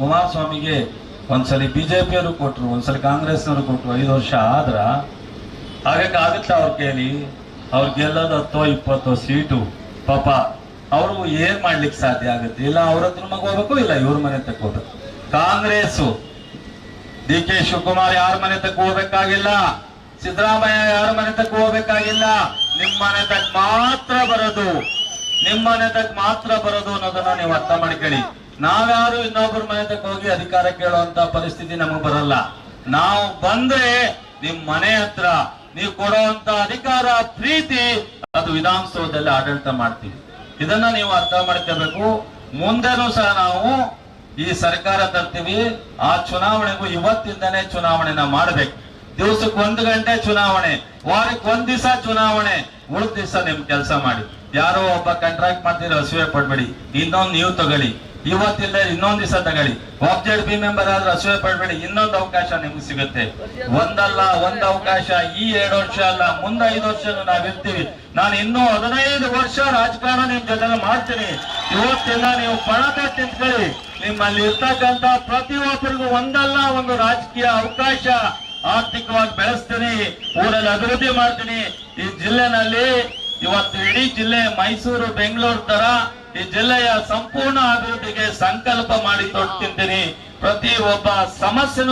ಕುಮಾರಸ್ವಾಮಿಗೆ ಒಂದ್ಸಲಿ ಬಿಜೆಪಿಯವರು ಕೊಟ್ರು, ಒಂದ್ಸಲಿ ಕಾಂಗ್ರೆಸ್ನವರು ಕೊಟ್ರು, 5 ವರ್ಷ ಆದ್ರ ಆಗತ್ತೆ ಅವ್ರ ಕೈಲಿ. ಅವ್ರು ಗೆಲ್ಲೋದು 10-20 ಸೀಟು. ಪಾಪ ಅವರು ಏನ್ ಮಾಡ್ಲಿಕ್ಕೆ ಸಾಧ್ಯ ಆಗುತ್ತೆ? ಇಲ್ಲ ಅವ್ರ ಹತ್ರ ಹೋಗ್ಬೇಕು, ಇಲ್ಲ ಇವ್ರ ಮನೆ ತಕ್ಕೋಬೇಕು. ಕಾಂಗ್ರೆಸ್ DK ಶಿವಕುಮಾರ್ ಯಾರ ಮನೆ ತಕ್ಕ ಹೋಗ್ಬೇಕಾಗಿಲ್ಲ, ಸಿದ್ದರಾಮಯ್ಯ ಯಾರ ಮನೆ ತಕ್ಕ ಹೋಗ್ಬೇಕಾಗಿಲ್ಲ. ನಿಮ್ಮ ಮನೆ ತಕ್ಕ ಮಾತ್ರ ಬರೋದು, ನಿಮ್ಮ ಮನೆ ತಕ್ಕ ಮಾತ್ರ ಬರೋದು ಅನ್ನೋದನ್ನ ನೀವು ಅರ್ಥ ಮಾಡ್ಕೊಳ್ಳಿ. ನಾವ್ಯಾರು ಇನ್ನೊಬ್ಬರ ಮನೆ ತಕ್ಕ ಹೋಗಿ ಅಧಿಕಾರ ಕೇಳುವಂತ ಪರಿಸ್ಥಿತಿ ನಮಗ್ ಬರಲ್ಲ. ನಾವು ಬಂದ್ರೆ ನಿಮ್ ಮನೆ ಹತ್ರ ನೀವು ಕೊಡುವಂತ ಅಧಿಕಾರ, ಪ್ರೀತಿ, ಅದು ವಿಧಾನಸೌಧದಲ್ಲಿ ಆಡಳಿತ ಮಾಡ್ತೀವಿ. ಇದನ್ನ ನೀವು ಅರ್ಥ ಮಾಡ್ಕೋಬೇಕು. ಮುಂದೆನೂ ಸಹ ನಾವು ಈ ಸರ್ಕಾರ ತರ್ತೀವಿ. ಆ ಚುನಾವಣೆಗೂ ಇವತ್ತಿಂದನೇ ಚುನಾವಣೆನ ಮಾಡ್ಬೇಕು. ದಿವಸಕ್ಕೆ 1 ಗಂಟೆ ಚುನಾವಣೆ, ವಾರಕ್ಕೆ 1 ದಿವಸ ಚುನಾವಣೆ, ಉಳಿದ ದಿವಸ ನಿಮ್ ಕೆಲಸ ಮಾಡಿ. ಯಾರೋ ಒಬ್ಬ ಕಾಂಟ್ರಾಕ್ಟ್ ಮಾಡ್ತೀರ, ಅಸೂಯೆ ಪಡ್ಬೇಡಿ. ಇನ್ನೊಂದು ನೀವು ತಗೊಳ್ಳಿ, ಇವತ್ತಿಲ್ಲ ಇನ್ನೊಂದ್ ದಿವಸ ತಗೊಳ್ಳಿ. OBJP ಮೆಂಬರ್ ಆದ್ರೆ ಅಸೂಯೆ ಪಡ್ಬೇಡಿ, ಇನ್ನೊಂದು ಅವಕಾಶ ನಿಮ್ಗೆ ಸಿಗುತ್ತೆ. ಒಂದಲ್ಲ ಒಂದು ಅವಕಾಶ. ಈ 2 ವರ್ಷ ಅಲ್ಲ, ಮುಂದೆ 5 ವರ್ಷ ನಾವಿರ್ತೀವಿ. ನಾನು ಇನ್ನೂ 15 ವರ್ಷ ರಾಜಕಾರಣ ನಿಮ್ ಜೊತೆ ಮಾಡ್ತೀನಿ. ಇವತ್ತೆಲ್ಲ ನೀವು ಪಣದ ತಿಂತ್ಕೊಳ್ಳಿ. ನಿಮ್ಮಲ್ಲಿ ಇರ್ತಕ್ಕಂತ ಪ್ರತಿಯೊಬ್ಬರಿಗೂ ಒಂದಲ್ಲ ಒಂದು ರಾಜಕೀಯ ಅವಕಾಶ, ಆರ್ಥಿಕವಾಗಿ ಬೆಳೆಸ್ತೀನಿ, ಊರಲ್ಲಿ ಅಭಿವೃದ್ಧಿ ಮಾಡ್ತೀನಿ. ಈ ಜಿಲ್ಲೆನಲ್ಲಿ ಇವತ್ತು ಇಡೀ ಜಿಲ್ಲೆ ಮೈಸೂರು, ಬೆಂಗಳೂರು ತರ ಈ ಜಿಲ್ಲೆಯ ಸಂಪೂರ್ಣ ಅಭಿವೃದ್ಧಿಗೆ ಸಂಕಲ್ಪ ಮಾಡಿ ತೊಡ್ತಿದ್ದೀನಿ. ಪ್ರತಿ ಒಬ್ಬ ಸಮಸ್ಯೆನೂ